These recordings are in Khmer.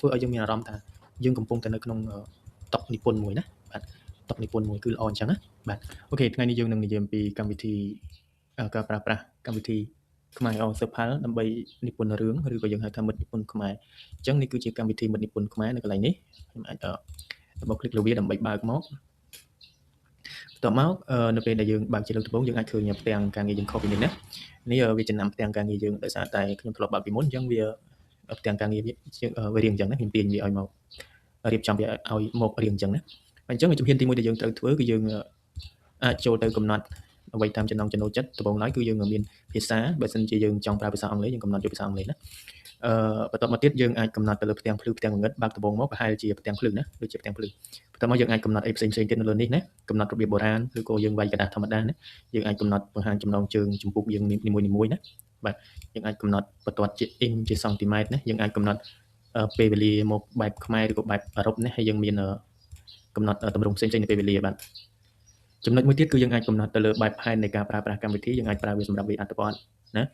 ធ្វើឲ្យយើងមានអារម្មណ៍ថាយើងកំពុងតែនៅក្នុងតុនិពន្ធមួយណាបាទតុនិពន្ធមួយគឺល្អអញ្ចឹងណាបាទអូខេថ្ងៃនេះយើងនឹងនិយាយអំពីកម្មវិធីការប្រើប្រាស់កម្មវិធីខ្មែរអសផលដើម្បីនិពន្ធរឿងឬក៏យើងហៅថាមិត្តនិពន្ធខ្មែរអញ្ចឹងនេះគឺជាកម្មវិធីមិត្តនិពន្ធខ្មែរនៅកន្លែងនេះខ្ញុំអាចបោកคลิกលើវាដើម្បីបើកមកបន្ទាប់មកនៅពេលដែលយើងបើកជាលើកដំបូងយើងអាចឃើញផ្ទាំងការងារយើងខុសពីនេះណានេះវាចំណាំផ្ទាំងការងារយើងដោយសារតែខ្ញុំធ្លាប់បើកពីមុនអញ្ចឹងវាផ្ទាំងការងារវារៀងអញ្ចឹងណាខ្ញុំទាញវាឲ្យមករៀបចំវាឲ្យមករៀងអញ្ចឹងណាអញ្ចឹងជំហានទី1ដែលយើងត្រូវធ្វើគឺយើងអាចចូលទៅកំណត់អ្វីតាមចំណង់ចំណូលចិត្តដំបូងឡើយគឺយើងមានភាសាបើសិនជាយើងចង់ប្រើភាសាអង់គ្លេសយើងកំណត់យកភាសាអង់គ្លេសណាបន្ទាប់មកទៀតយើងអាចកំណត់ទៅលើផ្ទាំងភ្លឺផ្ទាំងងងឹតបើកដំបូងមកប្រហែលជាផ្ទាំងភ្លឺណាដូចជាផ្ទាំងភ្លឺបន្ទាប់មកយើងអាចកំណត់អីផ្សេងៗទៀតនៅលើនេះណាកំណត់របៀបបុរាណឬក៏យើងវាយកដាស់ធម្មតាណាយើងអាចកំណត់បង្ហាញចំណងជើងចម្ពោះយើងនីមួយៗណាបាទយើងអាចកំណត់បន្ទាត់ជាអ៊ីនជាសង់ទីម៉ែត្រណាយើងអាចកំណត់ពេលវេលាមកបែបខ្មែរឬក៏បែបអឺរ៉ុបណាហើយយើងមានកំណត់តម្រងផ្សេងៗនៃពេលវេលាបាទចំណុចមួយទៀតគឺយើងអាចកំណត់ទៅលើបែបផែននៃការប្រើប្រាស់កម្មវិធីយើងអាចប្រើវាសម្រាប់វាអត្ថបទណា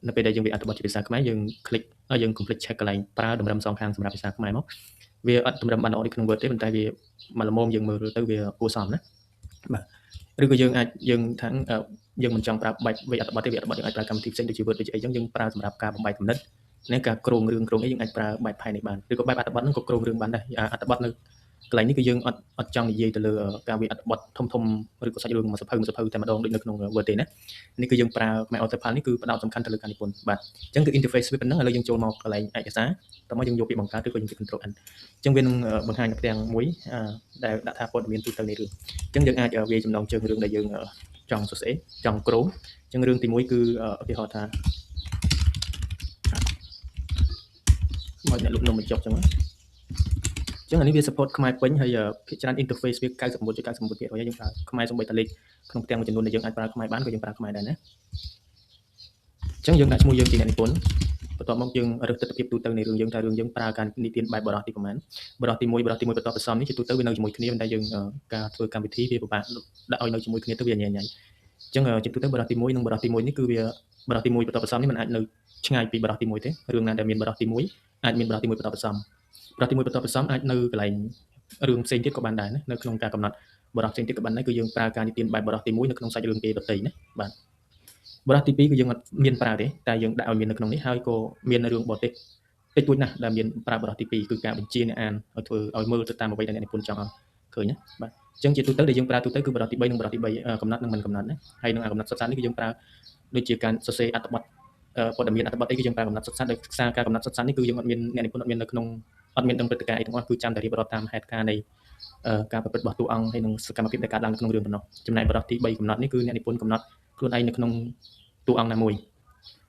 នៅពេលដែលយើងវាអត្ថបទជាភាសាខ្មែរយើងคลิกយើងកុំភ្លេច check កន្លែងប្រើតម្រឹមសងខាងសម្រាប់ភាសាខ្មែរមកវាអត់តម្រឹមបានល្អដូចក្នុង Word ទេប៉ុន្តែវាមកល្មមយើងមើលទៅវាគួរសមណាបាទឬក៏យើងអាចយើងមិនចង់ប្រើបែបវាអត្ថបទទេវាអត្ថបទយើងអាចប្រើកម្មវិធីផ្សេងដូចជា Word ដូចអីចឹងយើងប្រើសម្រាប់ការបំបែកគំនិតនៃការគ្រោងរឿងគ្រោងអីយើងអាចប្រើបែបផែននេះបានឬក៏បែបអត្ថបទហ្នឹងក៏គ្រោងរឿងបានដែរអត្ថបទនៅកន្លែងនេះគឺយើងអត់ចង់និយាយទៅលើការវាអត្ថបទធំឬក៏សាច់រឿងមួយសភៅតែម្ដងដូចនៅក្នុង Word ទេណានេះគឺយើងប្រើខ្មែរ Authorpal នេះគឺផ្ដោតសំខាន់ទៅលើការនិពន្ធបាទអញ្ចឹងគឺ interface វាប៉ុណ្ណឹងឥឡូវយើងចូលមកកន្លែងឯកសារតោះមកយើងយកពាក្យបង្កើតឬក៏យើង Control N អញ្ចឹងវានឹងបង្ហាញផ្ទាំងមួយដែលដាក់ថាព័ត៌មានទូទៅនៃរឿងអញ្ចឹងយើងអាចវាយចំណងជើងរឿងដែលយើងចង់សរសេរចង់គ្រោងអញ្ចឹងរឿងទី1គឺឧទាហរណ៍ថាមកអ្នកលក់នំបញ្ចុកអញ្ចឹងអញ្ចឹងអានេះវា support ខ្មែរពេញហើយភាគច្រើន interface វា 99.99% ហើយយើងប្រើខ្មែរសំបីតលេខក្នុងផ្ទាំងមួយចំនួនដែលយើងអាចប្រើខ្មែរបានក៏យើងប្រើខ្មែរដែរណាអញ្ចឹងយើងដាក់ឈ្មោះយើងជាអ្នកនិពន្ធបន្ទាប់មកយើងរើសទិដ្ឋភាពទូទៅនៃរឿងយើងថារឿងយើងប្រើការនិទានបែបបរោះទីប្រហែលបរោះទី1បន្ទាប់បន្សំនេះជាទូទៅវានៅជាមួយគ្នាប៉ុន្តែយើងការធ្វើកម្មវិធីវាពិបាកដាក់ឲ្យនៅជាមួយគ្នាទៅវាញ៉ៃអញ្ចឹងជាទូទៅបរោះទី1និងបរោះទី1នេះគឺវាបរោះទី1បន្ទាប់បន្សំនេះมันអាចនៅឆ្ងាយពីបរោះទី1ទេរឿងណាដែលមានបរោះទី1អាចមានបរោះទី1បន្ទាប់បន្សំបរោះទី1បន្ទាប់បន្សំអាចនៅកន្លែងរឿងផ្សេងទៀតក៏បានដែរណានៅក្នុងការកំណត់បរោះផ្សេងទៀតក៏បានដែរគឺយើងប្រើការនិទានបែបបរោះទី1នៅក្នុងសាច់រឿងគេដទៃណាបាទបរោះទី2គឺយើងអត់មានប្រើទេតែយើងដាក់ឲ្យមាននៅក្នុងនេះហើយក៏មានរឿងបរទេសតិចតួចណាស់ដែលមានប្រើបរោះទី2គឺការបញ្ជាអ្នកអានឲ្យធ្វើឲ្យមើលទៅតាមអ្វីដែលអ្នកនិពន្ធចង់ឲ្យឃើញណាបាទអញ្ចឹងជាទូទៅដែលយើងប្រើទូទៅគឺបរោះទី3និងបរោះទី3កំណត់និងមិនកំណត់ណាហើយនឹងកំណត់សុទ្ធសាធនេះគឺយើងប្រើដូចជាការសរសេរអត្ថបទព័ត៌មានអត្ថបទអីគឺយើងប្រើកំណត់សុទ្ធសាធដោយសារការកំណត់សុទ្ធសាធនេះគឺយើងអត់មានអ្នកនិពន្ធអត់មាននៅក្នុងអត់មានដឹងព្រឹត្តិការណ៍អីទាំងអស់គឺចាំតែរៀបរាប់តាមហេតុការណ៍នៃការប្រព្រឹត្តរបស់តួអង្គហើយនឹងសកម្មភាពដែលកើតឡើងនៅក្នុងរឿងប៉ុណ្ណោះចំណែកបរោះទី3កំណត់នេះគឺអ្នកនិពន្ធកំណត់ខ្លួនឯងនៅក្នុងតួអង្គណាមួយ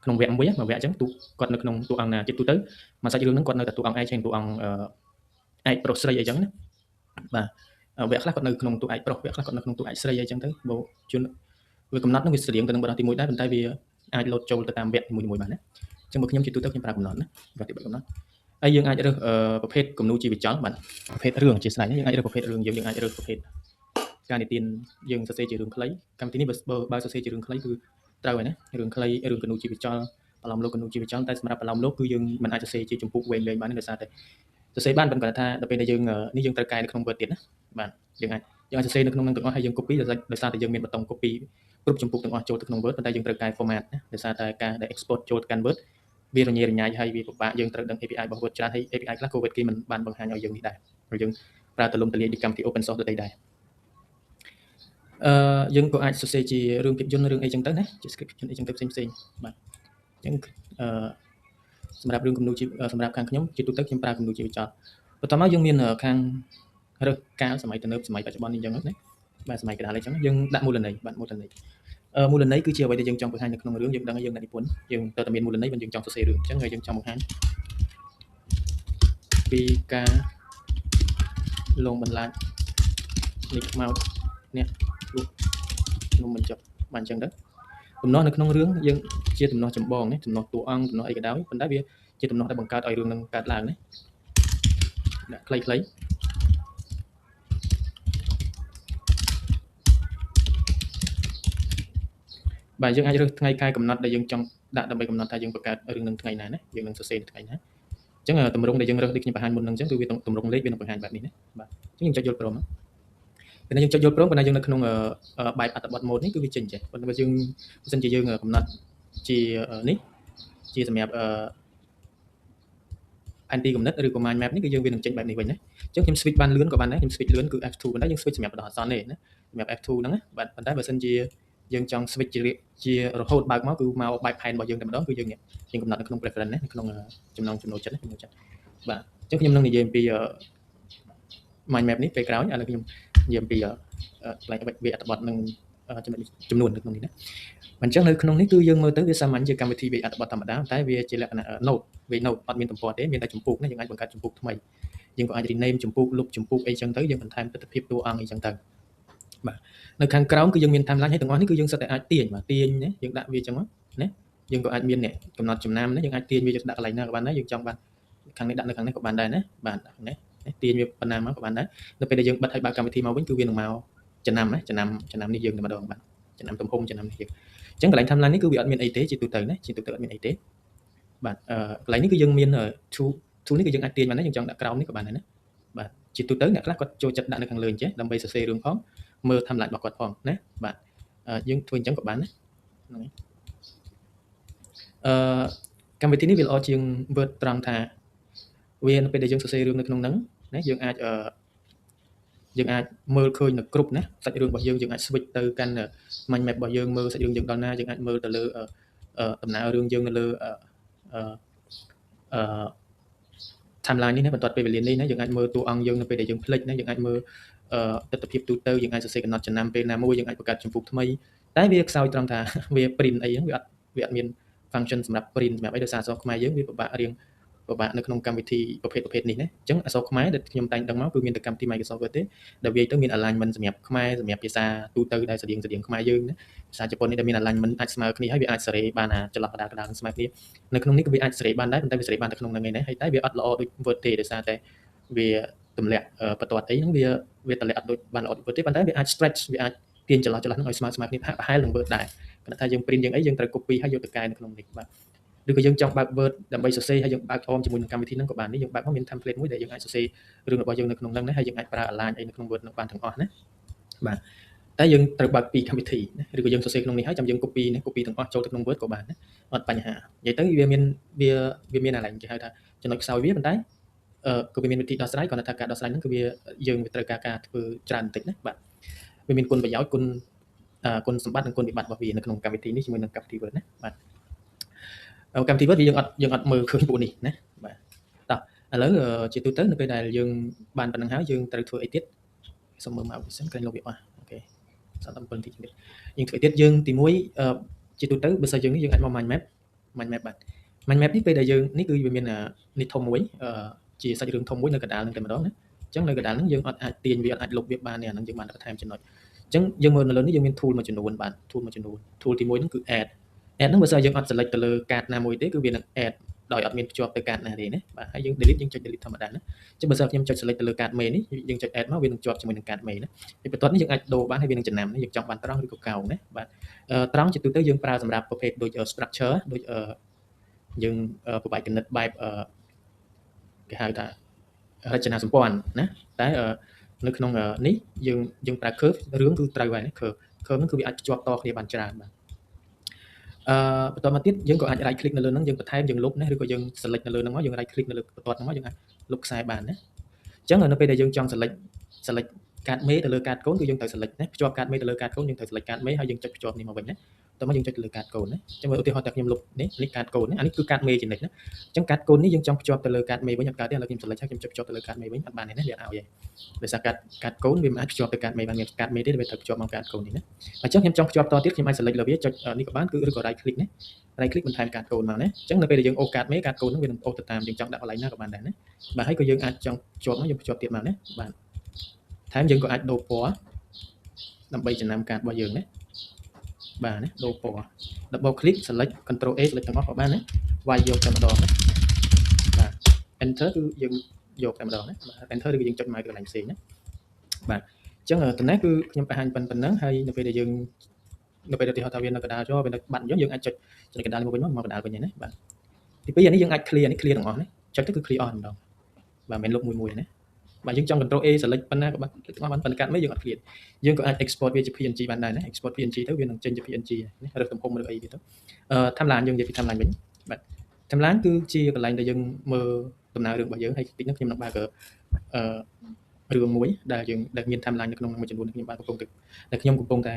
ក្នុងវគ្គមួយវគ្គអញ្ចឹងគាត់នៅក្នុងតួអង្គណាជាទូទៅមួយសាច់រឿងហ្នឹងគាត់នៅតែតួអង្គឯកហើយតួអង្គឯកប្រុសស្រីអីចឹងណាបាទវគ្គខ្លះគាត់នៅក្នុងតួឯកប្រុសវគ្គខ្លះគាត់នៅក្នុងតួឯកស្រីអីចឹងទៅបើជួនវាកំណត់ហ្នឹងវាស្រៀងទៅនឹងបរោះទី1ដែរប៉ុន្តែវាអាចលោតចូលទៅតាមវគ្គមួយៗបានណាអញ្ចឹងបើខ្ញុំជាទូទៅខ្ញុំប្រើកំណត់ណាវគ្គទី3កំណត់ហើយយើងអាចរើសប្រភេទគំនូរជីវចលបាទប្រភេទរឿងជាស្ដេចយើងអាចរើសប្រភេទរឿងយើងអាចរើសប្រភេទការនិទានយើងសរសេរជារឿងខ្លីកម្មវិធីនេះបើសរសេរជារឿងខ្លីគឺត្រូវហើយណារឿងខ្លីរឿងគំនូរជីវចលប្រឡំលោកគំនូរជីវចលតែសម្រាប់ប្រឡំលោកគឺយើងមិនអាចសរសេរជាចម្ពោះវែងៗបានទេដោយសារតែសរសេរបានប៉ុន្តែថាដល់ពេលដែលយើងនេះយើងត្រូវកែនៅក្នុង Word ទៀតណាបាទយើងអាចសរសេរនៅក្នុងនឹងទាំងអស់ហើយយើង copy ដោយសារតែយើងមានប៊ូតុង copy គ្រប់ចម្ពោះទាំងអស់ចូលទៅក្នុង Word ប៉ុន្តែយើងត្រូវកែ format ណាដោយសារតែការដែល export ចូលទៅកាន់ Word វារញ៉េរញ៉ៃហើយវាពិបាកយើងត្រូវដឹង API របស់ Word ច្រើនហើយ API ខ្លះក៏ Word គេមិនបានបង្ហាញឲ្យយើងនេះដែរហើយយើងប្រើទលំទលាយពីកម្មវិធី open source ដទៃដែរយើងក៏អាចសរសេរជារឿងភាពយន្តរឿងអីចឹងទៅណាជា script ភាពយន្តអីចឹងទៅផ្សេងបាទអញ្ចឹងសម្រាប់រឿងគំនូរសម្រាប់ខាងខ្ញុំជាទូទៅខ្ញុំប្រើគំនូរជីវចលបន្ទាប់មកយើងមានខាងរើសកាលសម័យទំនើបសម័យបច្ចុប្បន្ននេះចឹងណាបាទសម័យកណ្ដាលអីចឹងយើងដាក់មូលន័យបាទមូលន័យគឺជាអ្វីដែលយើងចង់បង្ហាញនៅក្នុងរឿងយើងដឹងយើងអ្នកនិពន្ធយើងត្រូវតែមានមូលន័យបើយើងចង់សរសេររឿងអញ្ចឹងហើយយើងចង់បង្ហាញពីការលងបន្លាចនេះមកនេះលុបនំបញ្ចុកបានអញ្ចឹងទៅទំនាស់នៅក្នុងរឿងយើងជាទំនាស់ចម្បងណាទំនាស់តួអង្គទំនាស់អីក៏ដោយប៉ុន្តែវាជាទំនាស់ដែលបង្កើតឲ្យរឿងនឹងកើតឡើងណាដាក់ខ្លីៗបាទយើងអាចរើសថ្ងៃខែកំណត់ដែលយើងចង់ដាក់ដើម្បីកំណត់ថាយើងបង្កើតរឿងនឹងថ្ងៃណាណាយើងនឹងសរសេរថ្ងៃណា ចឹងតម្រងដែលយើងរើសដូចខ្ញុំបង្ហាញមុនហ្នឹងចឹងគឺវាតម្រងលេខវានឹងបង្ហាញបែបនេះណាបាទអញ្ចឹងយើងចុចយល់ព្រមពេលណាយើងចុចយល់ព្រមពេលណាយើងនៅក្នុងបែបអត្ថបទ mode នេះគឺវាចេញចេះប៉ុន្តែបើយើងបើសិនជាយើងកំណត់ជានេះជាសម្រាប់anti គំនិតឬក៏ mind map នេះគឺយើងវានឹងចេញបែបនេះវិញណាអញ្ចឹងខ្ញុំ switch បានលឿនក៏បានដែរខ្ញុំ switch លឿនគឺ F2 ប៉ុន្តែយើង switch សម្រាប់បដោះអាសន្នទេណាសម្រាប់ F2 ហ្នឹងណាបាទប៉ុន្តែបើសិនជាយើងចង់ switch ជារហូតបើកមកគឺមកបែបផែនរបស់យើងតែម្ដងគឺយើងកំណត់នៅក្នុង preference ណានៅក្នុងចំណងចំណូលចិត្តណាចំណូលចិត្តបាទអញ្ចឹងខ្ញុំនឹងនិយាយអំពី mind map នេះពេលក្រោយឥឡូវខ្ញុំនិយាយអំពីផ្នែកវាអត្ថបទនឹងចំនួននៅក្នុងនេះណាអញ្ចឹងនៅក្នុងនេះគឺយើងមើលទៅវាសាមញ្ញជាកម្មវិធីវាអត្ថបទធម្មតាតែវាជាលក្ខណៈ note វា note អត់មានទំព័រទេមានតែចម្ពោះណាយើងអាចបង្កើតចម្ពោះថ្មីយើងក៏អាច rename ចម្ពោះ loop ចម្ពោះអីចឹងទៅយើងបន្ថែមទិដ្ឋភាពតួអង្គអីចឹងទៅបាទនៅខាងក្រោមគឺយើងមាន timeline ហើយទាំងអស់នេះគឺយើងសិតតែអាចទាញបាទទាញណាយើងដាក់វាចឹងណាយើងក៏អាចមាននេះកំណត់ចំណាំណាយើងអាចទាញវាដាក់កន្លែងណាក៏បានដែរយើងចង់បានខាងនេះដាក់នៅខាងនេះក៏បានដែរណាបាទណាទាញវាប៉ុណ្ណាមកក៏បានដែរនៅពេលដែលយើងបិទឲ្យបើកកម្មវិធីមកវិញគឺវានឹងមកចំណាំណាចំណាំនេះយើងតែម្ដងបាទចំណាំទំហំចំណាំនេះយើងអញ្ចឹងកន្លែង timeline នេះគឺវាអត់មានអីទេជាទូទៅណាជាទូទៅអត់មានអីទេបាទកន្លែងនេះគឺយើងមាន tool នេះគឺយើងអាចទាញបានដែរយើងចង់ដាក់ក្រោមនេះក៏បានដែរណាបាទជាទូទៅអ្នកខ្លះគាត់ចូលចិត្តដាក់នៅខាងលើអញ្ចឹងដើម្បីសរសេររឿងផងមើល timeline របស់គាត់ផងណាបាទយើងធ្វើអញ្ចឹងក៏បានណាហ្នឹងហើយកម្មវិធីនេះវាល្អជាង Word ត្រង់ថាវានៅពេលដែលយើងសរសេររឿងនៅក្នុងហ្នឹងណាយើងអាចមើលឃើញនៅគ្រប់ណាសាច់រឿងរបស់យើងអាច switch ទៅកាន់ mind map របស់យើងមើលសាច់រឿងយើងដល់ណាយើងអាចមើលទៅលើដំណើររឿងយើងនៅលើtimeline នេះណាបន្ទាត់ពេលវេលានេះណាយើងអាចមើលតួអង្គយើងនៅពេលដែលយើងភ្លេចណាយើងអាចមើលទស្សនវិជ្ជាទូទៅយើងអាចសរសេរកំណត់ចំណាំពេលណាមួយយើងអាចបង្កើតចម្ពោះថ្មីតែវាខ្សោយត្រង់ថាវា print អីហ្នឹងវាអត់មាន function សម្រាប់ print សម្រាប់អីដោយសារអក្សរខ្មែរយើងវាពិបាកនៅក្នុងកម្មវិធីប្រភេទនេះណាអញ្ចឹងអក្សរខ្មែរដែលខ្ញុំតែងដឹងមកគឺមានតែកម្មវិធី Microsoft Word ទេដែលវាទៅមាន alignment សម្រាប់ខ្មែរសម្រាប់ភាសាទូទៅដែលស្តៀងខ្មែរយើងណាភាសាជប៉ុននេះដែលមាន alignment អាចស្មើគ្នាហើយវាអាចសេរីបានចន្លោះកណ្ដាលស្មើគ្នានៅក្នុងនេះក៏វាអាចសេរីបានដែរប៉ុន្តែវាសេរីបានតែក្នុងហ្នឹងឯងហើយតែវាអត់ល្អដូច Word ទេដោយសារតែវាទម្លាក់បន្ទាត់អីហ្នឹងវាទម្លាក់អត់ដូចបានល្អដូច Word ទេប៉ុន្តែវាអាច stretch វាអាចទាញចន្លោះហ្នឹងឲ្យស្មើគ្នាប្រហែលនឹង Word ដែរប៉ុន្តែថាយើង print យើងអីយើងត្រូវ copy ហើយយកទៅកែនៅក្នុងនេះបាទឬក៏យើងចង់បើក Word ដើម្បីសរសេរហើយយើងបើកអមជាមួយនឹងកម្មវិធីហ្នឹងក៏បាននេះយើងបើកមកមាន template មួយដែលយើងអាចសរសេររឿងរបស់យើងនៅក្នុងហ្នឹងណាហើយយើងអាចប្រើ align អីនៅក្នុង Word ហ្នឹងបានទាំងអស់ណាបាទតែយើងត្រូវបើកពីកម្មវិធីណាឬក៏យើងសរសេរក្នុងនេះហើយចាំយើង copy ណា copy ទាំងអស់ចូលទៅក្នុង Word ក៏បានណាអត់បញ្ហានិយាយទៅវាមានអាឡែងគេហៅថាចំណុចខ្សោយវាប៉ុន្តែក៏វាមានវិធីដោះស្រាយគ្រាន់តែថាការដោះស្រាយហ្នឹងគឺយើងត្រូវការធ្វើច្រើនបន្តិចណាបាទវាមានគុណប្រយោជន៍គុណសម្បត្តិនិងគុណវិបត្តិរបស់វានៅក្នុងកម្មវិធីនេះជាមួយនឹងកម្មវិធី Word ណាបាទកម្មវិធី Word យើងអត់មើលឃើញពួកនេះណាបាទតោះឥឡូវជាទូទៅនៅពេលដែលយើងបានប៉ុណ្្នឹងហើយយើងត្រូវធ្វើអីទៀតសូមមើលមកសិនក្រែងលុបវាអស់អូខេសល់តែ7នាទីទៀតយើងធ្វើទៀតយើងទី1ជាទូទៅបើសិនយើងអាចមក mind map បាទ mind map នេះពេលដែលយើងនេះគឺវាមាននេះធំមួយជាសាច់រឿងធំមួយនៅកណ្ដាលហ្នឹងតែម្ដងណាអញ្ចឹងនៅកណ្ដាលហ្នឹងយើងអត់អាចទាញវាអត់អាចលុបវាបានទេអាហ្នឹងយើងបានបន្ថែមចំណុចអញ្ចឹងយើងមើលនៅលើនេះយើងមាន tool មួយចំនួនបាទ tool ទី1ហ្នឹងគឺ add ហ្នឹងបើសិនយើងអត់ select ទៅលើកាតណាមួយទេគឺវានឹង add ដោយអត់មានភ្ជាប់ទៅកាតណាទេណាបាទហើយយើង delete យើងចុច delete ធម្មតាណាអញ្ចឹងបើសិនខ្ញុំចុច select ទៅលើកាតមេនេះយើងចុច add មកវានឹងជាប់ជាមួយនឹងកាតមេណាហើយបន្ទាប់នេះយើងអាចដូរបានហើយវានឹងចំណាំយើងចង់បានត្រង់ឬក៏កោងណាបាទត្រង់ជាទូទៅយើងប្រើសម្រាប់ប្រភេទដូច structure ដូចយើងប្របែកគណិតបែបគេហៅថារចនាសម្ព័ន្ធណាតែនៅក្នុងនេះយើងប្រើ curve រឿងគឺត្រូវហើយណា curve ហ្នឹងគឺវាអាចភ្ជាប់តគ្នាបានច្រើនបាទបន្តមកទៀតយើងក៏អាច right click នៅលើហ្នឹងយើងបន្ថែមយើងលុបណាឬក៏យើង select នៅលើហ្នឹងមកយើង right click នៅលើបន្ទាត់ហ្នឹងមកយើងអាចលុបខ្សែបានណាអញ្ចឹងនៅពេលដែលយើងចង់ select កាតមេទៅលើកាតកូនគឺយើងត្រូវ select ណាភ្ជាប់កាតមេទៅលើកាតកូនយើងត្រូវ select កាតមេហើយយើងចុចភ្ជាប់នេះមកវិញណាតោះមកយើងចុចទៅលើកាតកូនណាអញ្ចឹងឧទាហរណ៍តែខ្ញុំលុបនេះកាតកូនណាអានេះគឺកាតមេជានិច្ចណាអញ្ចឹងកាតកូននេះយើងចង់ភ្ជាប់ទៅលើកាតមេវិញអត់កើតទេឥឡូវខ្ញុំ select ហើយខ្ញុំចុចភ្ជាប់ទៅលើកាតមេវិញអត់បានទេណាវាអត់ឲ្យទេដោយសារកាតកូនវាមិនអាចភ្ជាប់ទៅកាតមេបានមានកាតមេទេវាត្រូវភ្ជាប់មកកាតកូននេះណាអញ្ចឹងខ្ញុំចង់ភ្ជាប់តទៀតខ្ញុំអាច select លើវាចុចនេះក៏បានគឺឬក៏ right click ណា right click បន្ថែមកាតកូនមកណាអញ្ចឹងនៅពេលដែលយើងអូសកាតមេកាតកូនហ្នឹងវានឹងអូសទៅតាមយើងចង់ដាក់កន្លែងណាក៏បានដែរណាបាទហើយក៏យើងអាចចង់ភ្ជាប់មកយើងភ្ជាប់ទៀតមកណាបាទថែមយើងក៏អាចដូរពណ៌ដើម្បីចំណាំកាតរបស់យើងណាបាទណាដូរពណ៌ double click select control A select ទាំងអស់ក៏បានណាវាយយកតែម្ដងណាបាទ enter គឺយើងយកតែម្ដងណាបាទ enter ឬយើងចុចមកកន្លែងផ្សេងណាបាទអញ្ចឹងតំណែងគឺខ្ញុំបង្ហាញប៉ុណ្្នឹងហើយនៅពេលដែលយើងនៅពេលដែលទីហោថាវានៅកណ្ដាលចុះវានៅបាត់អញ្ចឹងយើងអាចចុចកណ្ដាលនេះមកវិញមកកណ្ដាលវិញណាបាទទី2អានេះយើងអាច clear នេះ clear ទាំងអស់ណា ចុចទៅគឺ clear on ម្ដងបាទមិនលុបមួយណាបាទយើងចង់ control A select ប៉ុណ្ណាក៏បានទាំងអស់បានប៉ុន្តែកាត់មិនយើងអត់ clear យើងក៏អាច export វាជា PNG បានដែរណា export PNG ទៅវានឹងចេញជា PNG ណារើសទំហំឬអីវាទៅtimeline យើងនិយាយពី timeline វិញបាទ timeline គឺជាកន្លែងដែលយើងមើលដំណើររឿងរបស់យើងហើយតិចនេះខ្ញុំនឹងបើករឿងមួយដែលយើងដែលមាន timeline នៅក្នុងមួយចំនួនខ្ញុំបានកំពុងតែ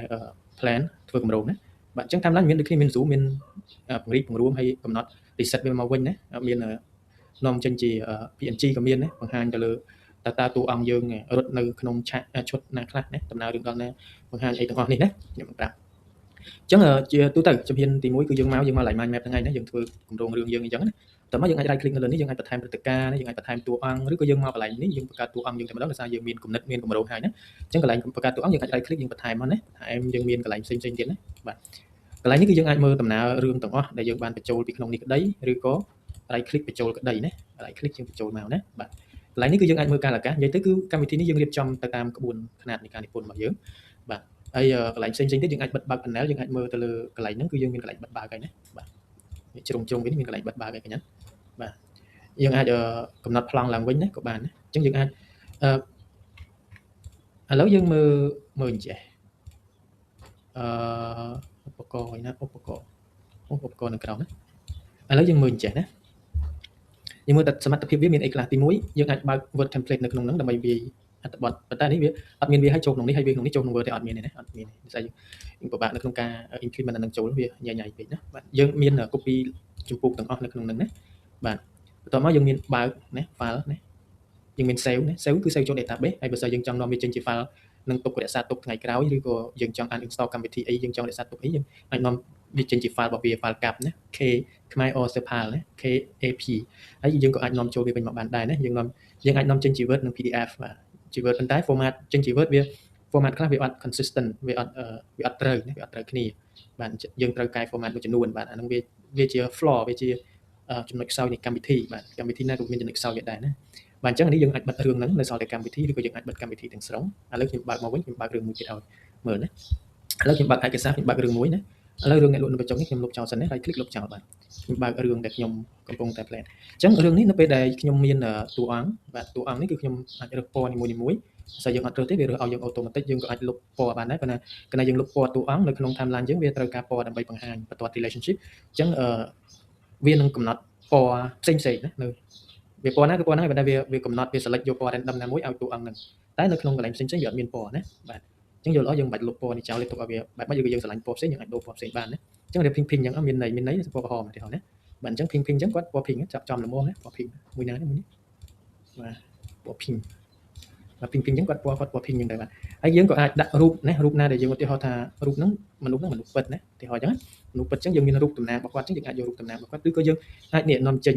plan ធ្វើគម្រោងណាបាទអញ្ចឹង timeline មានដូចគ្នាមាន zoom មានពង្រីកពង្រួមហើយកំណត់ reset វាមកវិញណាមាននាំចេញជា PNG ក៏មានណាបង្ហាញទៅលើតើតួអង្គយើងរត់នៅក្នុងឆាកឈុតណាខ្លះណាដំណើររឿងដល់ណាបង្ហាញអីទាំងអស់នេះណាខ្ញុំប្រាប់អញ្ចឹងជាទូទៅជំហានទី1គឺយើងមក line mind map ហ្នឹងឯងណាយើងធ្វើគម្រោងរឿងយើងអញ្ចឹងណាតើមកយើងអាច right click នៅលើនេះយើងអាចបន្ថែមព្រឹត្តិការណ៍យើងអាចបន្ថែមតួអង្គឬក៏យើងមកកន្លែងនេះយើងបង្កើតតួអង្គយើងតែម្ដងដោយសារយើងមានគំនិតមានគម្រោងហើយណាអញ្ចឹងកន្លែងបង្កើតតួអង្គយើងអាច right click យើងបន្ថែមមកណាបន្ថែមយើងមានកន្លែងផ្សេងៗទៀតណាបាទកន្លែងនេះគឺយើងអាចមើលដំណើររឿងទាំងអស់ដែលយើងបានបញ្ចូលពីក្នុងនេះក្តីឬក៏ right click បញ្ចូលក្តីណា right click យើងបញ្ចូលមកណាបាទកន្លែងនេះគឺយើងអាចមើលកាលអាកាសនិយាយទៅគឺកម្មវិធីនេះយើងរៀបចំទៅតាមក្បួនខ្នាតនៃការនិពន្ធរបស់យើងបាទហើយកន្លែងផ្សេងៗទៀតយើងអាចបិទបើក panel យើងអាចមើលទៅលើកន្លែងហ្នឹងគឺយើងមានកន្លែងបិទបើកហើយណាបាទជ្រុងវិញមានកន្លែងបិទបើកហើយកញ្ញាបាទយើងអាចកំណត់ប្លង់ឡើងវិញណាក៏បានណាអញ្ចឹងយើងអាចឥឡូវយើងមើលអញ្ចេះឧបករណ៍ឯណាឧបករណ៍នៅក្រោមណាឥឡូវយើងមើលអញ្ចេះណាយើងមើលតែសមត្ថភាពវាមានអីខ្លះទី1យើងអាចបើក Word template នៅក្នុងហ្នឹងដើម្បីវាយអត្ថបទប៉ុន្តែនេះវាអត់មានវាឲ្យចូលក្នុងនេះហើយវាក្នុងនេះចូលក្នុង Word ទេអត់មានទេណាអត់មានទេដោយសារយើងពិបាកនៅក្នុងការ implement អានឹងចូលវាញ៉ៃពេកណាបាទយើងមាន copy ជំពូកទាំងអស់នៅក្នុងហ្នឹងណាបាទបន្ទាប់មកយើងមានបើកណា file ណាយើងមាន save ណា save គឺ save ចូល database ហើយបើសិនយើងចង់នាំវាចេញជា file នឹងទុករក្សាទុកថ្ងៃក្រោយឬក៏យើងចង់ uninstall កម្មវិធីអីយើងចង់រក្សាទុកអីយើងអាចនាំវាចេញជា file របស់វា file cap ណា k ខ្មែរ or sepal ណា kap ហើយយើងក៏អាចនាំចូលវាវិញមកបានដែរណាយើងអាចនាំចេញជា Word និង PDF បាទជា Word ប៉ុន្តែ format ចេញជា Word វា format ខ្លះវាអត់ consistent វាអត់ត្រូវណាវាអត់ត្រូវគ្នាបាទយើងត្រូវកែ format មួយចំនួនបាទអានឹងវាជា flaw វាជាចំណុចខ្សោយនៃកម្មវិធីបាទកម្មវិធីណាក៏មានចំណុចខ្សោយដែរណាបាទអញ្ចឹងនេះយើងអាចបិទរឿងហ្នឹងនៅសល់តែកម្មវិធីឬក៏យើងអាចបិទកម្មវិធីទាំងស្រុងឥឡូវខ្ញុំបើកមកវិញខ្ញុំបើករឿងមួយទៀតឲ្យមើលណាឥឡូវខ្ញុំបើកឯកសារខ្ញុំបើករឿងមួយណាឥឡូវរឿងអ្នកលក់នៅបញ្ចុងនេះខ្ញុំលុបចោលសិនណាហើយ click លុបចោលបាទខ្ញុំបើករឿងដែលខ្ញុំកំពុងតែ plan អញ្ចឹងរឿងនេះនៅពេលដែលខ្ញុំមានតួអង្គបាទតួអង្គនេះគឺខ្ញុំអាចរើសពណ៌នីមួយបើយើងអត់រើសទេវារើសឲ្យយើង automatic យើងក៏អាចលុបពណ៌បានដែរប៉ុន្តែកាលណាយើងលុបពណ៌តួអង្គនៅក្នុង timeline យើងវាត្រូវការពណ៌ដើម្បីបង្ហាញបន្ទាត់ relationship អញ្ចឹងវានឹងកំណត់ពណ៌ផ្សេងៗណានៅវាពណ៌ណាគឺពណ៌ហ្នឹងប៉ុន្តែវាកំណត់វា select យកពណ៌ random ណាមួយឲ្យតួអង្គហ្នឹងតែនៅក្នុងកន្លែងផ្សេងៗវាអត់មានពណ៌ណាបាទអញ្ចឹងយល់អស់យើងមិនបាច់លុបពណ៌នេះចោលទេទុកឲ្យវាបែបមកយើងស្រឡាញ់ពណ៌ផ្សេងយើងអាចដូរពណ៌ផ្សេងបានណាអញ្ចឹងរៀប pink អញ្ចឹងមានន័យពណ៌ក្រហមទេហ៎ណាបាទអញ្ចឹង pink អញ្ចឹងគាត់ពណ៌ pink ចាប់ចំល្មមណាពណ៌ pink មួយណាមួយនេះបាទពណ៌ pink បាទ pink អញ្ចឹងគាត់ពណ៌ pink អញ្ចឹងដែរបាទហើយយើងក៏អាចដាក់រូបណារូបណាដែលយើងឧទាហរណ៍ថារូបហ្នឹងមនុស្សពិតណាឧទាហរណ៍អញ្ចឹងមនុស្សពិតអញ្ចឹងយើងមានរូបតំណាងរបស់គាត់អញ្ចឹងយើងអាចយករូបតំណាងរបស់គាត់ឬក៏យើងអាចនាំចេញ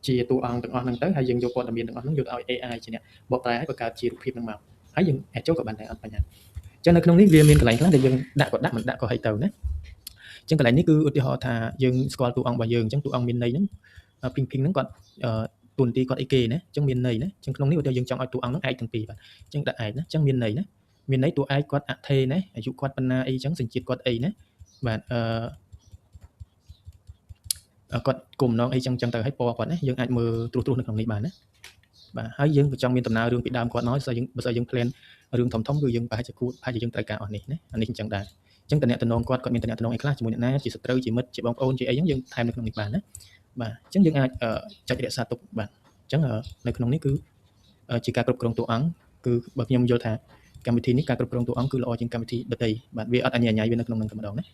ជាតួអង្គទាំងអស់ហ្នឹងទៅហើយយើងយកព័ត៌មានទាំងអស់ហ្នឹងយកឲ្យ AI ជាអ្នកបកប្រែឲ្យបង្កើតជារូបភាពហ្នឹងមកហើយយើងអាចចូលក៏បានដែរអត់បញ្ហាអញ្ចឹងនៅក្នុងនេះវាមានកន្លែងខ្លះដែលយើងដាក់ក៏ដាក់មិនដាក់ក៏ឲ្យទៅណាអញ្ចឹងកន្លែងនេះគឺឧទាហរណ៍ថាយើងស្គាល់តួអង្គរបស់យើងអញ្ចឹងតួអង្គមានន័យហ្នឹង ping ហ្នឹងគាត់តួនាទីគាត់អីគេណាអញ្ចឹងមានន័យណាអញ្ចឹងក្នុងនេះឧទាហរណ៍យើងចង់ឲ្យតួអង្គហ្នឹងឯកទាំងពីរបាទអញ្ចឹងដាក់ឯកណាអញ្ចឹងមានន័យណាមានន័យតួឯកគាត់អថេណាអាយុគាត់ប៉ុណ្ណាអីអញ្ចឹងសញ្ជាតិគាត់អីណាបាទគាត់គុំម្ដងអីចឹងទៅឲ្យពណ៌គាត់ណាយើងអាចមើលត្រួសនៅក្នុងនេះបានណាបាទហើយយើងក៏ចង់មានដំណើររឿងពីដើមគាត់មកបើសិនយើង plan រឿងធំគឺយើងប្រហែលជាយើងត្រូវការអស់នេះណាអានេះអញ្ចឹងដែរអញ្ចឹងតំណែងគាត់មានតំណែងអីខ្លះជាមួយអ្នកណាជាសត្រូវជាមិត្តជាបងប្អូនជាអីហ្នឹងយើងថែមនៅក្នុងនេះបានណាបាទអញ្ចឹងយើងអាចចុចរក្សាទុកបាទអញ្ចឹងនៅក្នុងនេះគឺជាការគ្រប់គ្រងតួអង្គគឺបើខ្ញុំយល់ថាកម្មវិធីនេះការគ្រប់គ្រងតួអង្គគឺល្អជាងកម្មវិធីដទៃបាទវាអត់អញ្ញាយវានៅក្នុងនឹងតែម្ដងណា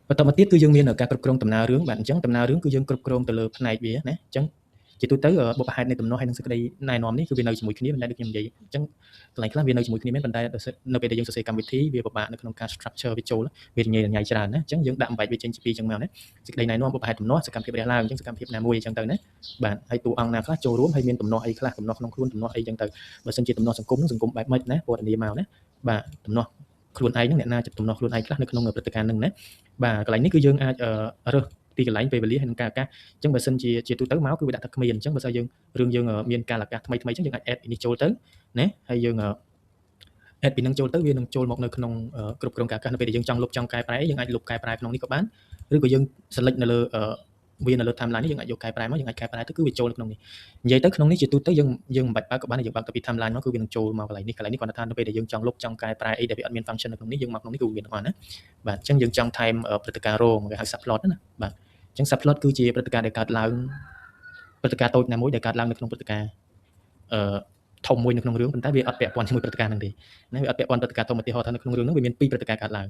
បន្តមកទៀតគឺយើងមានការគ្រប់គ្រងដំណើររឿងបាទអញ្ចឹងដំណើររឿងគឺយើងគ្រប់គ្រងទៅលើផ្នែកវាណាអញ្ចឹងជាទូទៅបុព្វហេតុនៃទំនាស់ហើយនឹងសេចក្តីណែនាំនេះគឺវានៅជាមួយគ្នាមិនដែលដូចខ្ញុំនិយាយអញ្ចឹងកន្លែងខ្លះវានៅជាមួយគ្នាមែនប៉ុន្តែនៅពេលដែលយើងសរសេរកម្មវិធីវាពិបាកនៅក្នុងការ structure វាចូលវាញ៉ៃច្រើនណាអញ្ចឹងយើងដាក់បំបែកវាចេញជាពីរអញ្ចឹងមកណាសេចក្តីណែនាំបុព្វហេតុទំនាស់សកម្មភាពរះឡើងអញ្ចឹងសកម្មភាពណាមួយអញ្ចឹងទៅណាបាទហើយតួអង្គណាខ្លះចូលរួមហើយមានទំនាស់អីខ្លះទំនាស់ក្នុងខ្លួនទំនាស់អីអញ្ចឹងទៅបើសិនជាទំនាស់សង្គមបែបម៉េចណាពណ៌នាមកណាបាទទំនាស់ខ្លួនឯងហ្នឹងអ្នកណាចិត្តទំនាស់ខ្លួនឯងខ្លះនៅក្នុងព្រឹត្តិការណ៍ហ្នឹងណាបាទកន្លែងនេះគឺយើងអាចរើសទីកន្លែងពេលវេលាហើយនឹងការឱកាសអញ្ចឹងបើសិនជាទូទៅមកគឺវាដាក់ថាគ្មានអញ្ចឹងបើសិនយើងរឿងយើងមានការឱកាសថ្មីអញ្ចឹងយើងអាច add នេះចូលទៅណាហើយយើង add ពីនឹងចូលទៅវានឹងចូលមកនៅក្នុងគ្រប់គ្រងការឱកាសនៅពេលដែលយើងចង់លុបចង់កែប្រែយើងអាចលុបកែប្រែក្នុងនេះក៏បានឬក៏យើង select នៅលើ វានៅលើ timeline នេះយើងអាចយកកែប្រែមកយើងអាចកែប្រែទៅគឺវាចូលនៅក្នុងនេះនិយាយទៅក្នុងនេះជាទូទៅយើងមិនបាច់បើកក៏បានយើងបើកទៅពី timeline មកគឺវានឹងចូលមកកន្លែងនេះគាត់ថានៅពេលដែលយើងចង់លុបចង់កែប្រែអីដែលវាអត់មាន function នៅក្នុងនេះយើងមកក្នុងនេះគឺវាទាំងអស់ណាបាទអញ្ចឹងយើងចង់ថែមព្រឹត្តិការណ៍រងគេហៅ subplot ណាបាទអញ្ចឹង subplot គឺជាព្រឹត្តិការណ៍ដែលកើតឡើងព្រឹត្តិការណ៍តូចណាមួយដែលកើតឡើងនៅក្នុងព្រឹត្តិការណ៍ធំមួយនៅក្នុងរឿងប៉ុន្តែវាអត់ពាក់ព័ន្ធជាមួយព្រឹត្តិការណ៍ហ្នឹងទេណាវាអត់ពាក់ព័ន្ធព្រឹត្តិការណ៍ធំឧទាហរណ៍ថានៅក្នុងរឿងហ្នឹងវាមាន2ព្រឹត្តិការណ៍កើតឡើ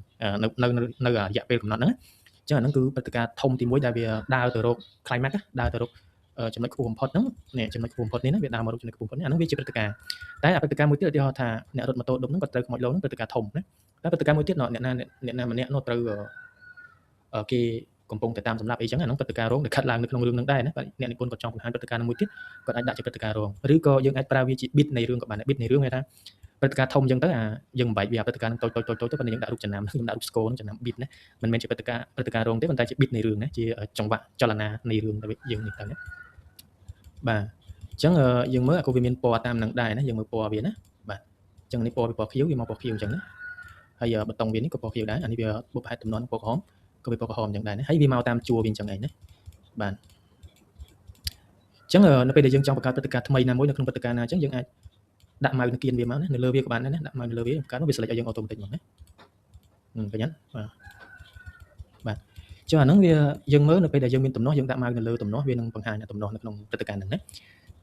ងនៅរយៈពេលកំណត់ហ្នឹងអញ្ចឹងអាហ្នឹងគឺព្រឹត្តិការណ៍ធំទី1ដែលវាដើរទៅរក climax ដើរទៅរកចំណុចខ្ពស់បំផុតហ្នឹងនេះចំណុចខ្ពស់បំផុតនេះណាវាដើរមករកចំណុចខ្ពស់បំផុតនេះអាហ្នឹងវាជាព្រឹត្តិការណ៍តែព្រឹត្តិការណ៍មួយទៀតឧទាហរណ៍ថាអ្នករត់ម៉ូតូដុំហ្នឹងគាត់ត្រូវខ្មោចលោហ្នឹងព្រឹត្តិការណ៍ធំណាតែព្រឹត្តិការណ៍មួយទៀតអ្នកណាម្នាក់នោះត្រូវគេកំពុងតែតាមសម្រាប់អីចឹងអាហ្នឹងព្រឹត្តិការណ៍រងដែលខិតឡើងនៅក្នុងរឿងហ្នឹងដែរណាបាទអ្នកនិពន្ធគាត់ចង់បង្ហាញព្រឹត្តិការណ៍មួយទៀតគាត់អាចដាក់ជាព្រឹត្តិការណ៍រងឬក៏យើងអាចប្រើវាជា bit នៃរឿងក៏បានដែរ bit នៃរឿងគេថាព្រឹត្តិការណ៍ធំចឹងទៅយើងមិនបាច់វាព្រឹត្តិការណ៍ហ្នឹងតូចទៅប៉ុន្តែយើងដាក់រូបចំណាំខ្ញុំដាក់រូបស្គរចំណាំ bit ណាមិនមែនជាព្រឹត្តិការណ៍រងទេប៉ុន្តែជា bit នៃរឿងណាជាចង្វាក់ចលនានៃរឿងដែលយើងនេះទៅណាបាទអញ្ចឹងយើងមើលក៏វាមានពណ៌តាមនឹងដែរណាយើងមើលពណ៌វាណាបាទអញ្ចឹងនេះពណ៌វាពណ៌ខៀវវាមកពណ៌ខៀវអញ្ចឹងណាហើយបតុងវានេះក៏ពណ៌ខៀវដែរអានេះវាបុព្វហេតុតំណពណ៌ក្រហមក៏វាពណ៌ក្រហមអញ្ចឹងដែរណាហើយវាមកតាមជួរវាអញ្ចឹងឯងណាបាទអញ្ចឹងនៅពេលដែលយើងចង់បង្កើតព្រឹត្តិការណ៍ថ្មីណាមួយនៅក្នុងព្រឹត្តិការណ៍ណាអញ្ចឹងយើងអាចដាក់ម៉ៅនគៀនវាមកណានៅលើវាក៏បានដែរណាដាក់ម៉ៅនៅលើវាបង្កើតមកវា select ឲ្យយើង automatic មកណាឃើញទេបាទចុះអាហ្នឹងវាយើងមើលនៅពេលដែលយើងមានទំនាស់យើងដាក់ម៉ៅនៅលើទំនាស់វានឹងបង្ហាញទំនាស់នៅក្នុងព្រឹត្តិការណ៍ហ្នឹងណា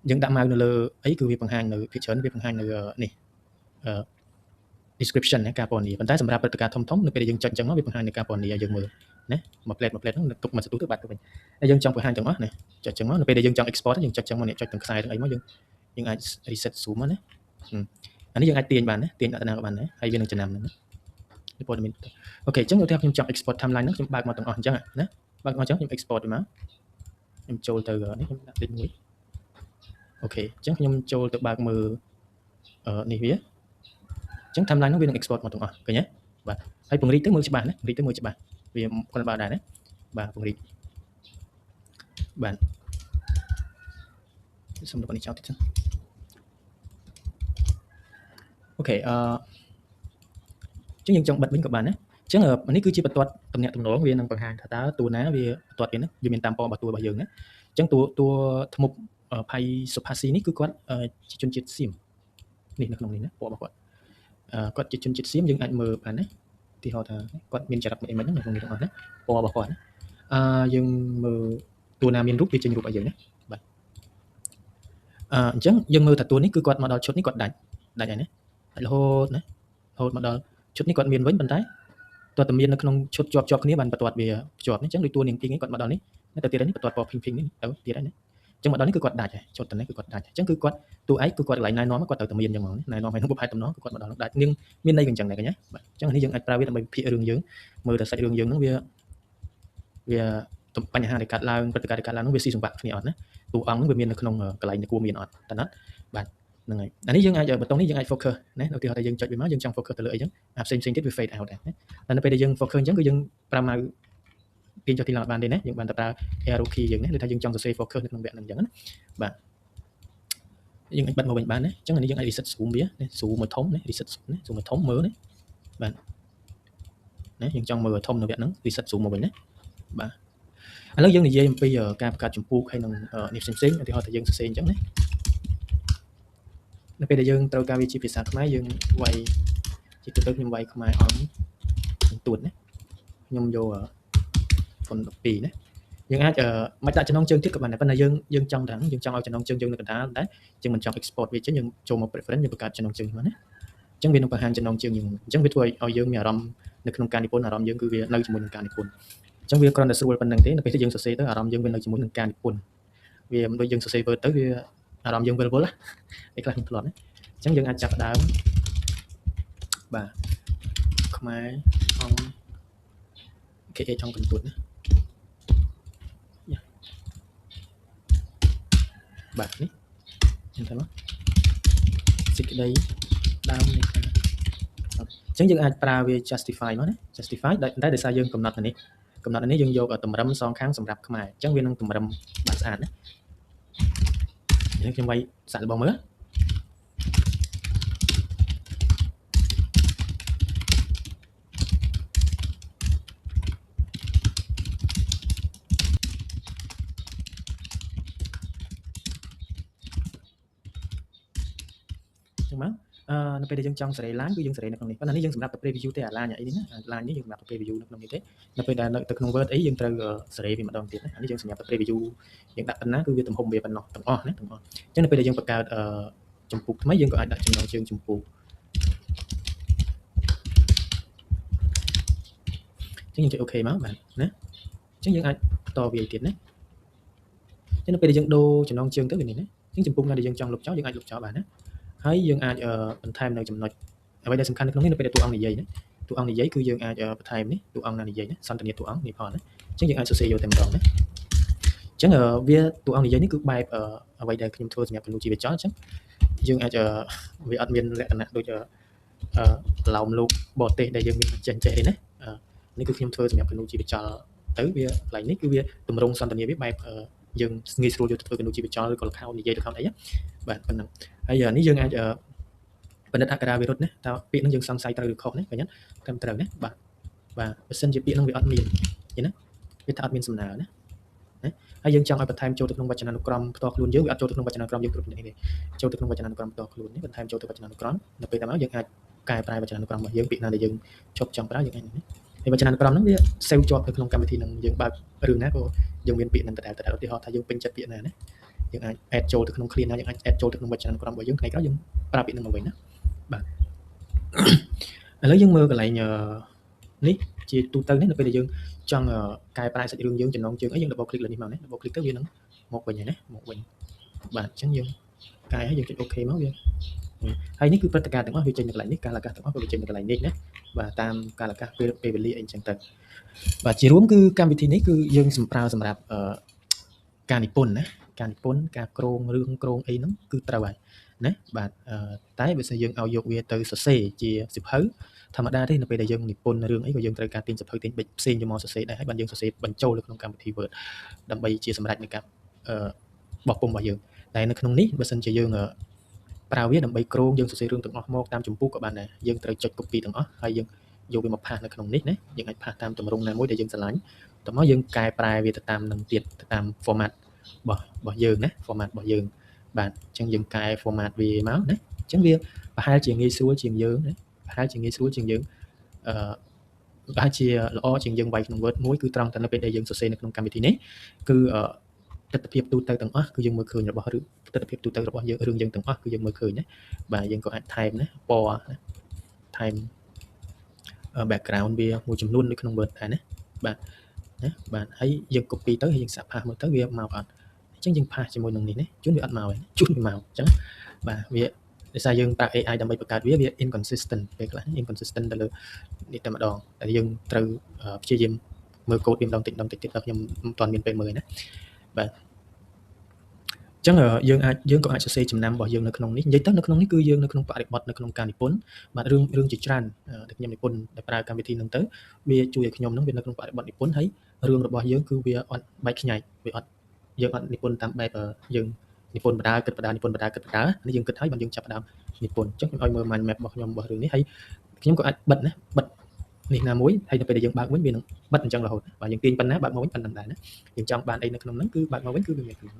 យើងដាក់ម៉ៅនៅលើអីគឺវាបង្ហាញនៅ picture វាបង្ហាញនៅនេះdescription ណាការពណ៌នាប៉ុន្តែសម្រាប់ព្រឹត្តិការណ៍ធំៗនៅពេលដែលយើងចុចអញ្ចឹងមកវាបង្ហាញនៅការពណ៌នាឲ្យយើងមើលណាមួយផ្លែតហ្នឹងទុកមួយសន្ទុះទៅបាត់ទៅវិញហើយយើងចង់បង្ហាញទាំងអស់ណាចុចអញ្ចឹងមកនៅពេលដែលយើងចង់ export យើងចុចអញ្ចឹងមកនេះចុចទាំងខ្សែទាំងអីមកយើងអាច reset zoom មកណាអានេះយើងអាចទាញបានណាទាញដាក់តាណាក៏បានដែរហើយវានឹងចំណាំហ្នឹងណាព័ត៌មានអូខេអញ្ចឹងឧទាហរណ៍ខ្ញុំចង់ export timeline ហ្នឹងខ្ញុំបើកមកទាំងអស់អញ្ចឹងណាបើកមកអញ្ចឹងខ្ញុំ export វាមកខ្ញុំចូលទៅនេះខ្ញុំដាក់លេខ1អូខេអញ្ចឹងខ្ញុំចូលទៅបើកមើលនេះវាអញ្ចឹង timeline ហ្នឹងវានឹង export មកទាំងអស់ឃើញទេបាទហើយពង្រីកទៅមើលច្បាស់ណាពង្រីកទៅមើលច្បាស់វាគាត់បើដែរណាបាទពង្រីកបាទសុំទៅនេះចោលតិចចឹងអូខេអញ្ចឹងយើងចង់បិទវិញក៏បានណាអញ្ចឹងនេះគឺជាបន្ទាត់តំណាក់តំណងវានឹងបង្ហាញថាតើតួណាវាបន្ទាត់វាណាវាមានតាមពណ៌របស់តួរបស់យើងណាអញ្ចឹងតួធ្មប់ផៃសុផាស៊ីនេះគឺគាត់ជាជនជាតិសៀមនេះនៅក្នុងនេះណាពណ៌របស់គាត់ជាជនជាតិសៀមយើងអាចមើលបានណាឧទាហរណ៍ថាគាត់មានចរិតអីមិនហ្នឹងនៅក្នុងនេះទាំងអស់ណាពណ៌របស់គាត់ណាយើងមើលតួណាមានរូបវាចេញរូបឲ្យយើងណាបាទអញ្ចឹងយើងមើលថាតួនេះគឺគាត់មកដល់ឈុតនេះគាត់ដាច់ហើយណារហូតមកដល់ឈុតនេះគាត់មានវិញប៉ុន្តែតើតមាននៅក្នុងឈុតជាប់គ្នាបានបន្ទាត់វាភ្ជាប់នេះអញ្ចឹងដូចតួនាងពីងនេះគាត់មកដល់នេះទៅទៀតនេះបន្ទាត់ពណ៌ភីងនេះទៅទៀតហើយណាអញ្ចឹងមកដល់នេះគឺគាត់ដាច់ហើយឈុតទៅនេះគឺគាត់ដាច់អញ្ចឹងគឺគាត់តួឯកគឺគាត់កន្លែងណែនាំគាត់ទៅតែមានអញ្ចឹងហ្មងណែនាំឲ្យក្នុងប្រភេទតំណគឺគាត់មកដល់នឹងដាច់នាងមានន័យអញ្ចឹងដែរឃើញទេបាទអញ្ចឹងនេះយើងអាចប្រើវាដើម្បីវិភាគរឿងយើងមើលតែសាច់រឿងយើងហ្នឹងវាបញ្ហាដែលកើតឡើងព្រឹត្តិការណ៍ដែលកើតឡើងហ្នឹងវាស៊ីសង្វាក់គ្នាអត់ណាតួអង្គហ្នឹងវាមាននៅក្នុងកន្លែងដែលគួរមានអត់តើណាបាទហ្នឹងហើយអានេះយើងអាចបតុងនេះយើងអាច focus ណាឧទាហរណ៍ថាយើងចុចវាមកយើងចង់ focus ទៅលើអីចឹងអាផ្សេងទៀតវា fade out ដែរណាតែនៅពេលដែលយើង focus អញ្ចឹងគឺយើងប្រើម៉ៅទាញចុះទីឡើងបានទេណាយើងបានតែប្រើ arrow key យើងណាដូចថាយើងចង់សរសេរ focus នៅក្នុងវគ្គហ្នឹងអញ្ចឹងណាបាទយើងអាចបិទមកវិញបានណាអញ្ចឹងអានេះយើងអាច reset zoom វាណា zoom មកធំណា reset zoom ណា zoom មកធំមើលណាបាទណាយើងចង់មើលធំនៅវគ្គហ្នឹង reset zoom មកវិញណាបាទឥឡូវយើងនិយាយអំពីការបង្កើតចម្ពោះហើយនឹងនេះផ្សេងឧទាហរណ៍ថាយើងសរសេរអញ្ចឹងណានៅពេលដែលយើងត្រូវការវាជាភាសាខ្មែរយើងវាយជាទូទៅខ្ញុំវាយខ្មែរអង្គទួតណាខ្ញុំយកហ្វុន12ណាយើងអាចមិនដាក់ចំណងជើងទៀតក៏បានដែរប៉ុន្តែយើងចង់ត្រង់យើងចង់ឲ្យចំណងជើងយើងនៅកណ្ដាលតែយើងមិនចង់ export វាចេញយើងចូលមក preference យើងបង្កើតចំណងជើងមកណាអញ្ចឹងវានឹងបង្ហាញចំណងជើងយើងអញ្ចឹងវាធ្វើឲ្យយើងមានអារម្មណ៍នៅក្នុងការនិពន្ធអារម្មណ៍យើងគឺវានៅជាមួយនឹងការនិពន្ធអញ្ចឹងវាគ្រាន់តែស្រួលប៉ុណ្្នឹងទេនៅពេលដែលយើងសរសេរទៅអារម្មណ៍យើងវានៅជាមួយនឹងការនិពន្ធវាមិនដូចយើងសរសេរ Word ទៅវាអារម្មណ៍យើងវិលៗឯខ្លះខ្ញុំធ្លាប់ណាអញ្ចឹងយើងអាចចាប់ដើមបាទខ្មែរអង្គ KA ចង់កន្ទួតណាបាទនេះខ្ញុំថាមកសេចក្តីដើមនេះថាអញ្ចឹងយើងអាចប្រើវា justify មកណា justify តែដោយសារយើងកំណត់នេះយើងយកតម្រឹមសងខាងសម្រាប់ខ្មែរអញ្ចឹងវានឹងតម្រឹមបានស្អាតណាខ្ញុំវាយសាក់របស់មើល ចឹងមកនៅពេលដែលយើងចង់សេរីឡើងគឺយើងសេរីនៅក្នុងនេះប៉ុន្តែនេះយើងសម្រាប់តែ preview ទេអា line អីនេះណា line នេះយើងសម្រាប់តែ preview នៅក្នុងនេះទេនៅពេលដែលនៅទៅក្នុង Word អីយើងត្រូវសេរីវាម្ដងទៀតណាអានេះយើងសម្រាប់តែ preview យើងដាក់ប៉ុណ្ណាគឺវាទំហំវាប៉ុណ្ណោះទាំងអស់ណាទាំងអស់អញ្ចឹងនៅពេលដែលយើងបង្កើតចម្ពោះថ្មីយើងក៏អាចដាក់ចំណងជើងចម្ពោះអញ្ចឹងយើងចុច OK មកបាទណាអញ្ចឹងយើងអាចបន្តវាទៀតណាអញ្ចឹងនៅពេលដែលយើងដូរចំណងជើងទៅវានេះណាអញ្ចឹងចម្ពោះណាដែលយើងចង់លុបចោលយើងអាចលុបចោលបានណាហើយយើងអាចបន្ថែមនៅចំណុចអ្វីដែលសំខាន់នៅក្នុងនេះនៅពេលដែលតួអង្គនិយាយណាតួអង្គនិយាយគឺយើងអាចបន្ថែមនេះតួអង្គណានិយាយណាសន្ទនាតួអង្គនេះផងណាអញ្ចឹងយើងអាចសរសេរយកតែម្ដងណាអញ្ចឹងវាតួអង្គនិយាយនេះគឺបែបអ្វីដែលខ្ញុំធ្វើសម្រាប់គំនូរជីវចលអញ្ចឹងយើងអាចវាអត់មានលក្ខណៈដូចឡោមលោកបរទេសដែលយើងមានចេះអីណានេះគឺខ្ញុំធ្វើសម្រាប់គំនូរជីវចលទៅវាកន្លែងនេះគឺវាតម្រងសន្ទនាវាបែបយើងងាយស្រួលយកទៅធ្វើគំនូរជីវចលឬក៏លខោននិយាយលខោនអីបាទប៉ុណ្ណឹងហើយនេះយើងអាចបណ្ឌិតអក្ខរាវិរុទ្ធណាតើពាក្យហ្នឹងយើងសង្ស័យត្រូវឬខុសណាឃើញត្រឹមត្រូវណាបាទបើសិនជាពាក្យហ្នឹងវាអត់មានឃើញណាវាថាអត់មានសំណើណាហើយយើងចង់ឲ្យបន្ថែមចូលទៅក្នុងវចនានុក្រមផ្ទាល់ខ្លួនយើងវាអត់ចូលទៅក្នុងវចនានុក្រមយើងគ្រប់នេះទេចូលទៅក្នុងវចនានុក្រមផ្ទាល់ខ្លួននេះបន្ថែមចូលទៅវចនានុក្រមនៅពេលតាមមកយើងអាចកែប្រែវចនានុក្រមរបស់យើងពាក្យណាដែលយើងជប់ចង់ប្រើយើងអាចនេះហើយវចនានុក្រមហ្នឹងវា save ជាប់នៅក្នុងកម្មវិធីហ្នឹងយើងបើករឿងណាក៏យើងមានពាក្យហ្នឹងដដែលឧទាហរណ៍ថាយើងពេញចិត្តពាក្យណាណាយើងអាច add ចូលទៅក្នុង clean ណាយើងអាច add ចូលទៅក្នុងវចនានុក្រមរបស់យើងថ្ងៃក្រោយយើងប្រើពាក្យហ្នឹងមកវិញណាបាទឥឡូវយើងមើលកន្លែងនេះជាទូទៅនេះនៅពេលដែលយើងចង់កែប្រែសាច់រឿងយើងចំណងជើងអីយើង double click លើនេះមកណា double click ទៅវានឹងមកវិញហើយណាមកវិញបាទអញ្ចឹងយើងកែហើយយើងចុច OK មកវាហើយនេះគឺព្រឹត្តិការណ៍ទាំងអស់វាចេញនៅកន្លែងនេះកាលអាកាសទាំងអស់ក៏វាចេញនៅកន្លែងនេះណាបាទតាមកាលអាកាសពេលវេលាអីចឹងទៅបាទជារួមគឺកម្មវិធីនេះគឺយើងប្រើសម្រាប់ការនិពន្ធណាការនិពន្ធការក្រងរឿងក្រងអីហ្នឹងគឺត្រូវហើយណាបាទតែបើសិនយើងឲ្យយកវាទៅសរសេរជាសិភៅធម្មតាទេនៅពេលដែលយើងនិពន្ធរឿងអីក៏យើងត្រូវការទាញសិភៅទាញប៊ិចផ្សេងយកមកសរសេរដែរហើយបានយើងសរសេរបញ្ចូលនៅក្នុងកម្មវិធី Word ដើម្បីជាសម្រាប់នៃការបោះពុម្ពរបស់យើងតែនៅក្នុងនេះបើសិនជាយើងប្រើវាដើម្បីក្រងយើងសរសេររឿងទាំងអស់មកតាមចម្ពោះក៏បានដែរយើងត្រូវចុច copy ទាំងអស់ហើយយើងយកវាមកផាសនៅក្នុងនេះណាយើងអាចផាសតាមទម្រង់ណាមួយដែលយើងស្រឡាញ់តោះមកយើងកែប្រែវាទៅតាមនឹងទៀតទៅតាម format របស់យើងណា format របស់យើងបាទអញ្ចឹងយើងកែ format វាមកណាអញ្ចឹងវាប្រហែលជាងាយស្រួលជាងយើងណាប្រហែលជាងាយស្រួលជាងយើងប្រហែលជាល្អជាងយើងវាយក្នុង Word មួយគឺត្រង់តែនៅពេលដែលយើងសរសេរនៅក្នុងកម្មវិធីនេះគឺទស្សនវិជ្ជាទូទៅទាំងអស់គឺយើងមើលឃើញរបស់ឬទស្សនវិជ្ជាទូទៅរបស់យើងរឿងយើងទាំងអស់គឺយើងមើលឃើញណាបាទយើងក៏អាចថែមណាពណ៌ណាថែម background វាមួយចំនួននៅក្នុង Word ដែរណាបាទណាបាទហើយយើង copy ទៅហើយយើងសាកផាសមើលទៅវាមកអត់អញ្ចឹងយើងផាសជាមួយនឹងនេះណាជួនវាអត់មកទេជួនវាមកអញ្ចឹងបាទវាដោយសារយើងប្រើ AI ដើម្បីបង្កើតវា inconsistent ពេលខ្លះ inconsistent ទៅលើនេះតែម្ដងតែយើងត្រូវព្យាយាមមើលកូដវាម្ដងតិចៗទៀតដល់ខ្ញុំមិនទាន់មានពេលមើលណាបាទអញ្ចឹងយើងក៏អាចសរសេរចំណាំរបស់យើងនៅក្នុងនេះនិយាយទៅនៅក្នុងនេះគឺយើងនៅក្នុងបរិបទនៅក្នុងការនិពន្ធបាទរឿងជាច្រើនដែលខ្ញុំនិពន្ធដែលប្រើកម្មវិធីហ្នឹងទៅវាជួយឲ្យខ្ញុំហ្នឹងវានៅក្នុងបរិបទនិពន្ធហើយរឿងរបស់យើងគឺវាអត់បែកខ្ញែកវាអត់យើងអត់និពន្ធតាមបែបយើងនិពន្ធបដាគិតបដានិពន្ធបដាគិតបដានេះយើងគិតហើយបានយើងចាប់ផ្ដើមនិពន្ធអញ្ចឹងខ្ញុំឲ្យមើល mind map របស់ខ្ញុំរបស់រឿងនេះហើយខ្ញុំក៏អាចបិទណាបិទនេះណាមួយហើយនៅពេលដែលយើងបើកវិញវានឹងបិទអញ្ចឹងរហូតបាទយើងទាញប៉ុណ្ណាបើកមកវិញប៉ុណ្ណឹងដែរណាយើងចង់បានអីនៅក្នុងហ្នឹងគឺបើកមកវិញគឺវាមានខ្លួន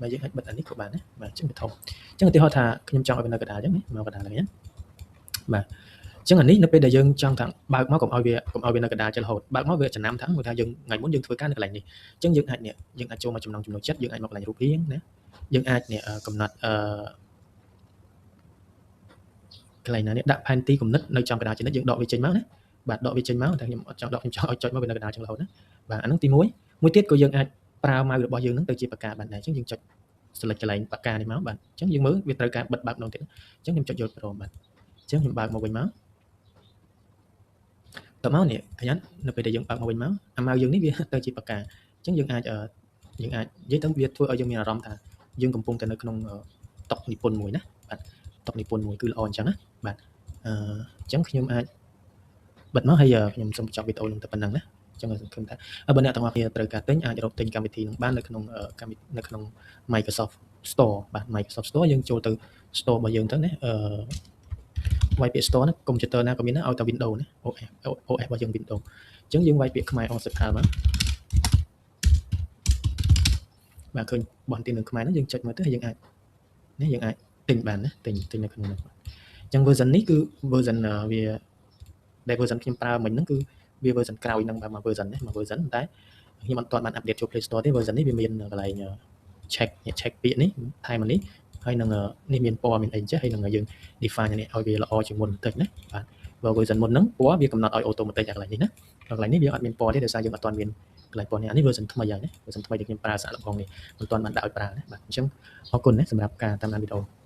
បាទយើងអាចបិទអានេះក៏បានណាបាទអញ្ចឹងវាធំអញ្ចឹងឧទាហរណ៍ថាខ្ញុំចង់ឲ្យវានៅកណ្ដាលអញ្ចឹងណាមកកណ្ដាលហ្នឹងណាបាទអញ្ចឹងអានេះនៅពេលដែលយើងចង់ថាបើកមកកុំឲ្យវានៅកណ្ដាលចុះរហូតបើកមកវាចំណាំថាមួយថាយើងថ្ងៃមុនយើងធ្វើការនៅកន្លែងនេះអញ្ចឹងយើងអាចចូលមកចំណងចំណុចចិត្តយើងអាចមកកន្លែងរូបរាងណាយើងអាចកំណត់កន្លែងណានេះដាក់ផែនទីគំនិតនៅចំកណ្ដាលចំណុចយើងដកវាចេញមកណាបាទដកវាចេញមកតែខ្ញុំអត់ចង់ដកខ្ញុំចង់ឲ្យចុចមកវានៅកណ្ដាលចឹងរហូតណាបាទអាហ្នឹងទី1មួយទៀតក៏យើងអាចប្រើម៉ៅរបស់យើងហ្នឹងទៅជាបក្កាបានដែរអញ្ចឹងយើងចុច select កន្លែងបក្កានេះមកបាទអញ្ចឹងយើងមើលវាត្រូវការបិទបើកម្ដងទៀតអញ្ចឹងខ្ញុំចុចយកព្រមបាទអញ្ចឹងខ្ញុំបើកមកវិញមកតមកនេះឃើញនៅពេលដែលយើងបើកមកវិញមកអាម៉ៅយើងនេះវាទៅជាបក្កាអញ្ចឹងយើងអាចនិយាយទៅវាធ្វើឲ្យយើងមានអារម្មណ៍ថាយើងកំពុងតែនៅក្នុងតុនិពន្ធមួយណាបាទតុនិពន្ធមួយគឺល្អអញ្ចឹងណាបាទអញ្ចឹងខ្ញុំអាចបិទមកហើយខ្ញុំសូមបញ្ចប់វីដេអូនឹងតែប៉ុណ្្នឹងណាអញ្ចឹងសង្ឃឹមថាបើអ្នកទាំងអស់គ្នាត្រូវការទិញអាចរកទិញកម្មវិធីនឹងបាននៅក្នុង Microsoft Store បាទ Microsoft Store យើងចូលទៅ Store របស់យើងទៅណាវាយពាក្យ Store ណាកុំព្យូទ័រណាក៏មានដែរឲ្យតែ Windows ណា OS របស់យើង Windows អញ្ចឹងយើងវាយពាក្យខ្មែរអសិដ្ឋាលមកបាទឃើញបោះទីនឹងខ្មែរហ្នឹងយើងចុចមើលទៅហើយយើងអាច ទិញបានណាទិញនៅក្នុងហ្នឹងអញ្ចឹង version នេះគឺ version វាដែល version ខ្ញុំប្រើមិញហ្នឹងគឺវា version ក្រោយហ្នឹងមក version ណាមក version តែខ្ញុំអត់ទាន់បាន update ចូល Play Store ទេ version នេះវាមានកន្លែង check ពាក្យនេះថែមនេះហើយនឹងនេះមានពណ៌មានអីចេះហើយនឹងយើង define នេះឲ្យវាល្អជាងមុនបន្តិចណាបាទបើ version មុនហ្នឹងពណ៌វាកំណត់ឲ្យ automatic អាកន្លែងនេះណាកន្លែងនេះវាអត់មានពណ៌ទេដោយសារយើងអត់ទាន់មានកន្លែងពណ៌នេះអានេះ version ថ្មីហើយណា version ថ្មីដែលខ្ញុំប្រើសាកល្បងនេះមិនទាន់បានដាក់ឲ្យប្រើណាបាទអញ្ចឹងអរគុណណាសម្រាប់ការតាមដានវីដេអូ